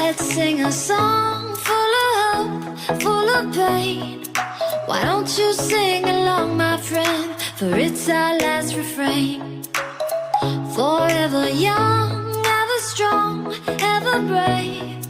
Let's sing a song full of hope, full of pain. Why don't you sing along, my friend? For it's our last refrain. Forever young, ever strong, ever brave.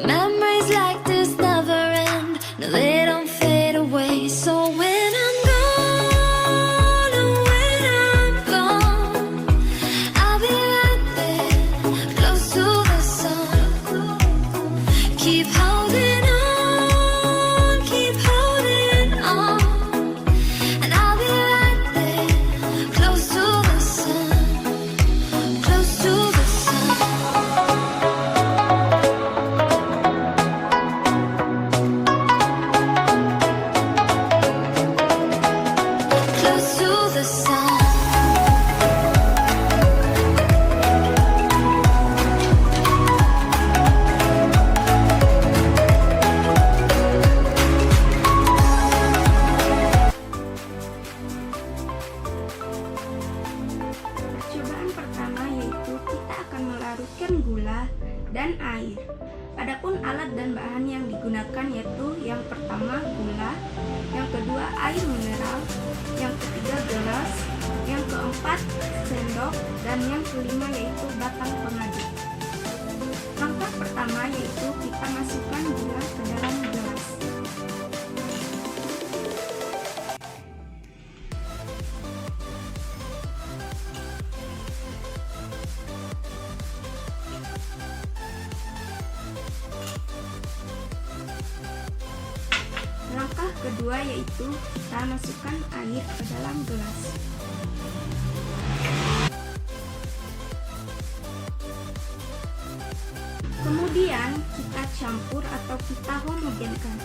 Memories like this never end. No, they don't fade away. So when I'm gone, and when I'm gone, I'll be right there, close to the sun. Keep holding on, keep holding on, and I'll be right there, close to the sun, close to the sun. Close to the sun. Percobaan pertama yaitu kita akan melarutkan gula dan air. Adapun alat dan bahan yang digunakan yaitu yang pertama gula, yang kedua air mineral, yang ketiga gelas, yang keempat sendok, dan yang kelima yaitu batang pengaduk. Langkah pertama yaitu kita masukkan gula ke dalam gelas. Langkah kedua yaitu kita masukkan air ke dalam gelas. Kemudian kita campur atau kita homogenkan.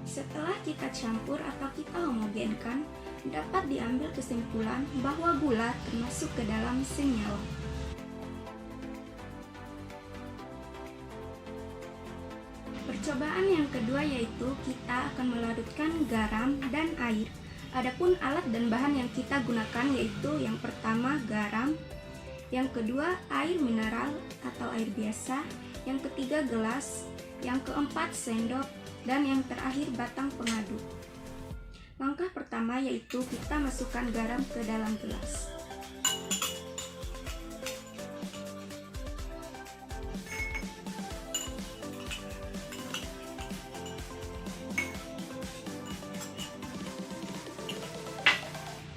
Setelah kita campur atau kita homogenkan, dapat diambil kesimpulan bahwa gula termasuk ke dalam senyawa. Percobaan yang kedua yaitu kita akan melarutkan garam dan air. Adapun alat dan bahan yang kita gunakan yaitu yang pertama garam, yang kedua air mineral atau air biasa, yang ketiga gelas, yang keempat sendok, dan yang terakhir batang pengaduk. Langkah pertama yaitu kita masukkan garam ke dalam gelas.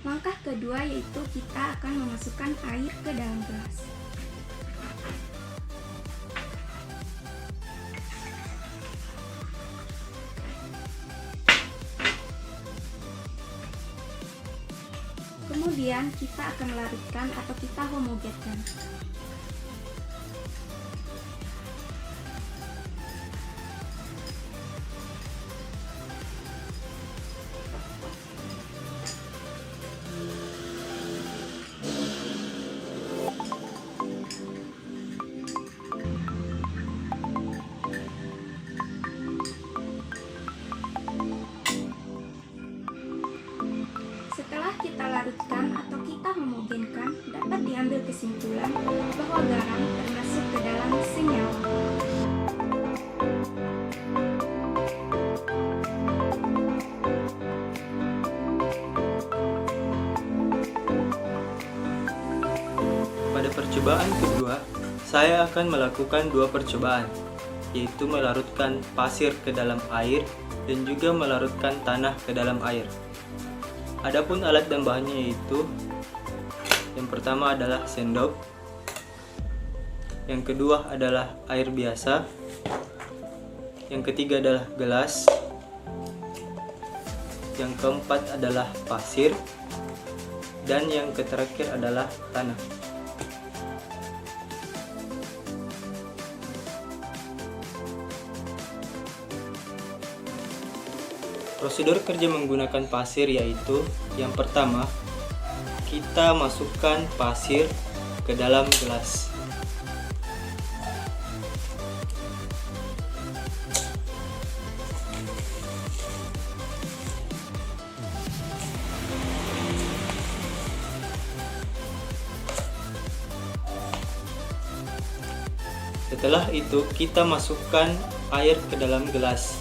Langkah kedua yaitu kita akan memasukkan air ke dalam gelas. Kemudian kita akan larutkan atau kita homogenkan. Setelah kita larutkan atau kita homogenkan, dapat diambil kesimpulan bahwa garam termasuk ke dalam senyawa. Pada percobaan kedua, saya akan melakukan dua percobaan, yaitu melarutkan pasir ke dalam air dan juga melarutkan tanah ke dalam air. Adapun alat dan bahannya yaitu yang pertama adalah sendok, yang kedua adalah air biasa, yang ketiga adalah gelas, yang keempat adalah pasir, dan yang terakhir adalah tanah. Prosedur kerja menggunakan pasir yaitu yang pertama, kita masukkan pasir ke dalam gelas. Setelah itu kita masukkan air ke dalam gelas.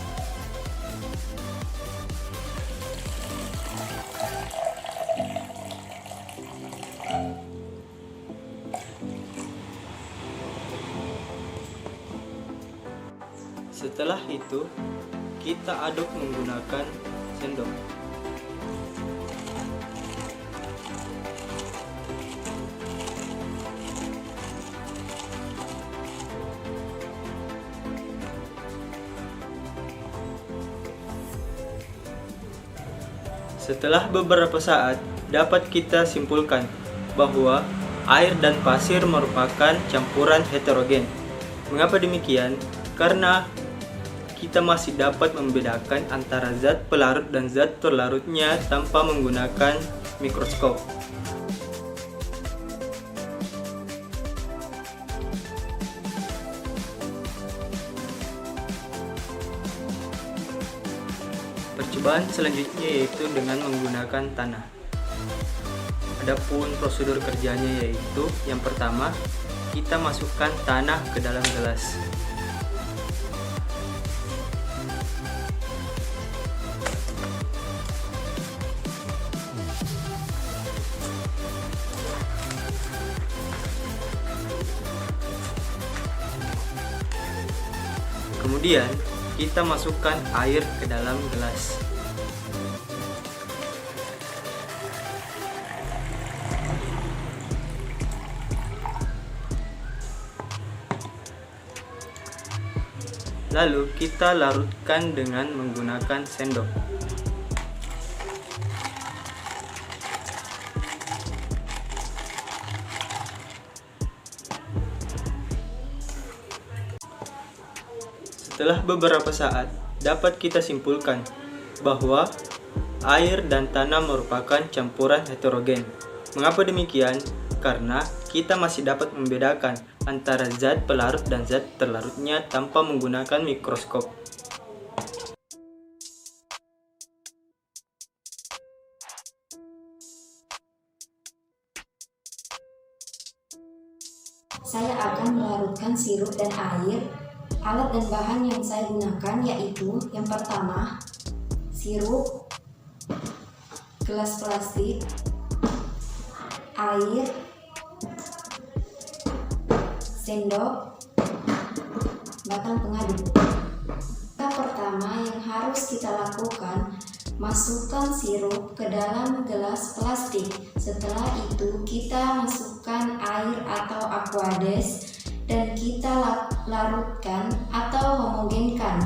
Setelah itu kita aduk menggunakan sendok. Setelah beberapa saat, dapat kita simpulkan bahwa air dan pasir merupakan campuran heterogen. Mengapa demikian? Karena kita masih dapat membedakan antara zat pelarut dan zat terlarutnya tanpa menggunakan mikroskop. Percobaan selanjutnya yaitu dengan menggunakan tanah. Adapun prosedur kerjanya yaitu yang pertama, kita masukkan tanah ke dalam gelas. Kemudian kita masukkan air ke dalam gelas. Lalu kita larutkan dengan menggunakan sendok. Setelah beberapa saat, dapat kita simpulkan bahwa air dan tanah merupakan campuran heterogen. Mengapa demikian? Karena kita masih dapat membedakan antara zat pelarut dan zat terlarutnya tanpa menggunakan mikroskop. Saya akan melarutkan sirup dan air. Alat dan bahan yang saya gunakan yaitu yang pertama, sirup, gelas plastik, air, sendok, batang pengaduk. Langkah pertama yang harus kita lakukan, masukkan sirup ke dalam gelas plastik. Setelah itu kita masukkan air atau aquades dan kita larutkan atau homogenkan.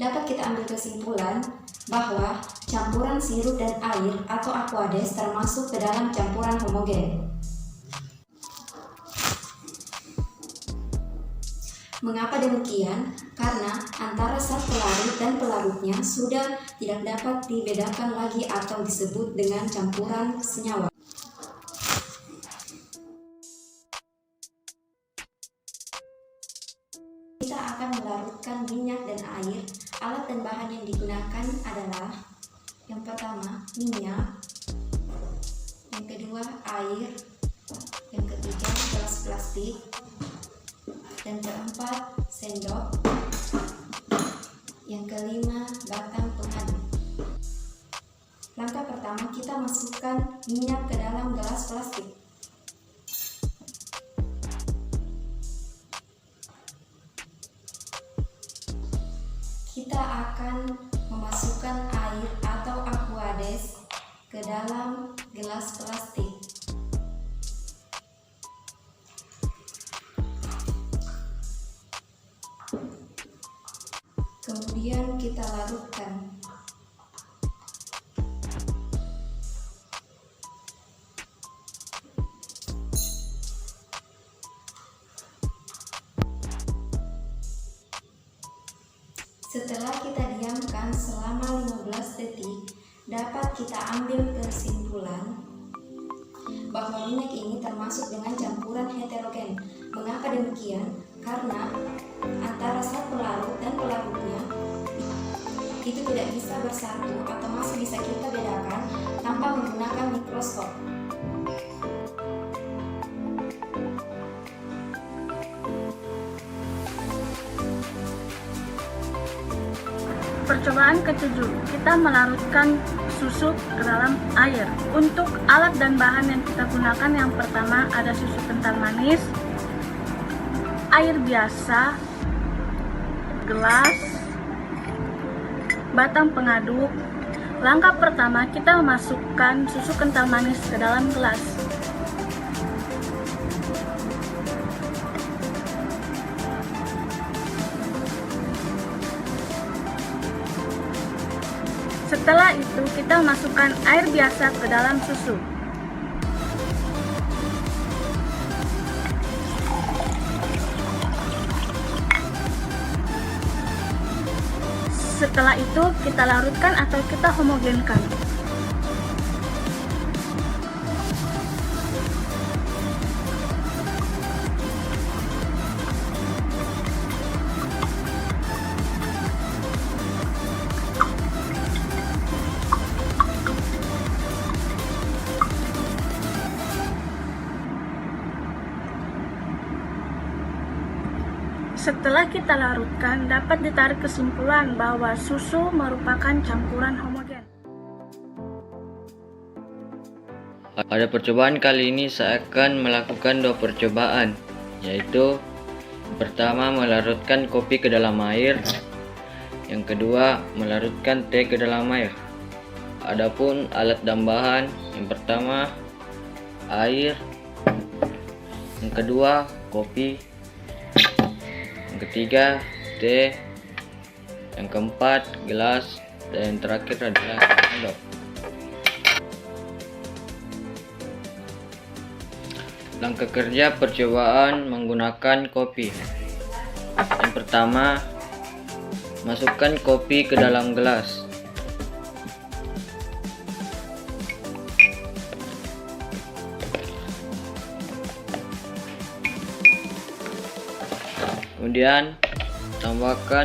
Dapat kita ambil kesimpulan bahwa campuran sirup dan air atau aquades termasuk ke dalam campuran homogen. Mengapa demikian? Karena antara zat pelarut dan pelarutnya sudah tidak dapat dibedakan lagi atau disebut dengan campuran senyawa. Kita akan melarutkan minyak dan air. Alat dan bahan yang digunakan adalah yang pertama minyak, yang kedua air, yang ketiga gelas plastik, dan keempat sendok, yang kelima batang pengaduk. Langkah pertama kita masukkan minyak ke dalam gelas plastik. Kita akan memasukkan air atau aquades ke dalam gelas plastik. Kemudian kita larutkan. Setelah kita diamkan selama 15 detik, dapat kita ambil kesimpulan bahwa minyak ini termasuk dengan campuran heterogen. Mengapa demikian? Karena antara zat pelarut dan pelarutnya itu tidak bisa bersatu atau masih bisa kita bedakan tanpa menggunakan mikroskop. Percobaan ke-7, kita melarutkan susu ke dalam air. Untuk alat dan bahan yang kita gunakan, yang pertama ada susu kental manis, air biasa, gelas, batang pengaduk. Langkah pertama, kita memasukkan susu kental manis ke dalam gelas. Setelah itu, kita masukkan air biasa ke dalam susu. Setelah itu, kita larutkan atau kita homogenkan. Setelah kita larutkan, dapat ditarik kesimpulan bahwa susu merupakan campuran homogen. Pada percobaan kali ini saya akan melakukan 2 percobaan, yaitu pertama melarutkan kopi ke dalam air, yang kedua melarutkan teh ke dalam air. Adapun alat dan bahan, yang pertama air, yang kedua kopi, yang ketiga teh, yang keempat gelas, dan yang terakhir adalah sendok. Langkah kerja percobaan menggunakan kopi. Yang pertama, masukkan kopi ke dalam gelas. Kemudian tambahkan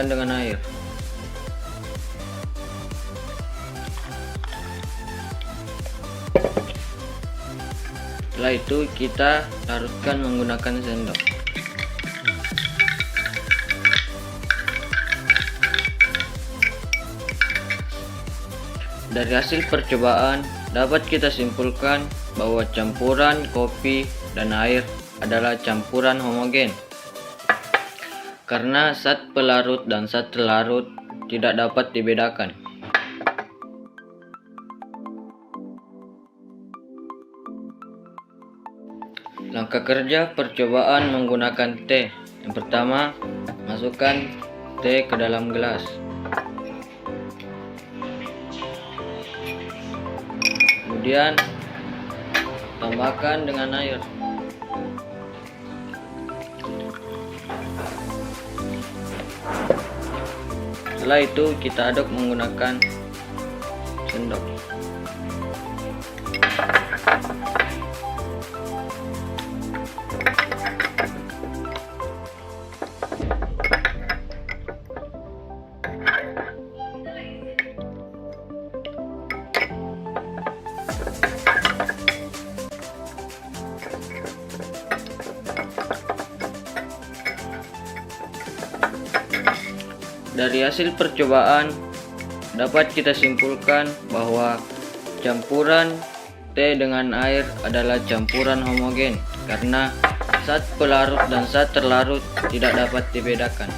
dengan air. Setelah itu kita larutkan menggunakan sendok. Dari hasil percobaan dapat kita simpulkan bahwa campuran kopi dan air adalah campuran homogen, karena zat pelarut dan zat terlarut tidak dapat dibedakan. Langkah kerja percobaan menggunakan teh. Yang pertama, masukkan teh ke dalam gelas. Kemudian tambahkan dengan air. Setelah itu kita aduk menggunakan sendok. Dari hasil percobaan dapat kita simpulkan bahwa campuran teh dengan air adalah campuran homogen, karena zat pelarut dan zat terlarut tidak dapat dibedakan.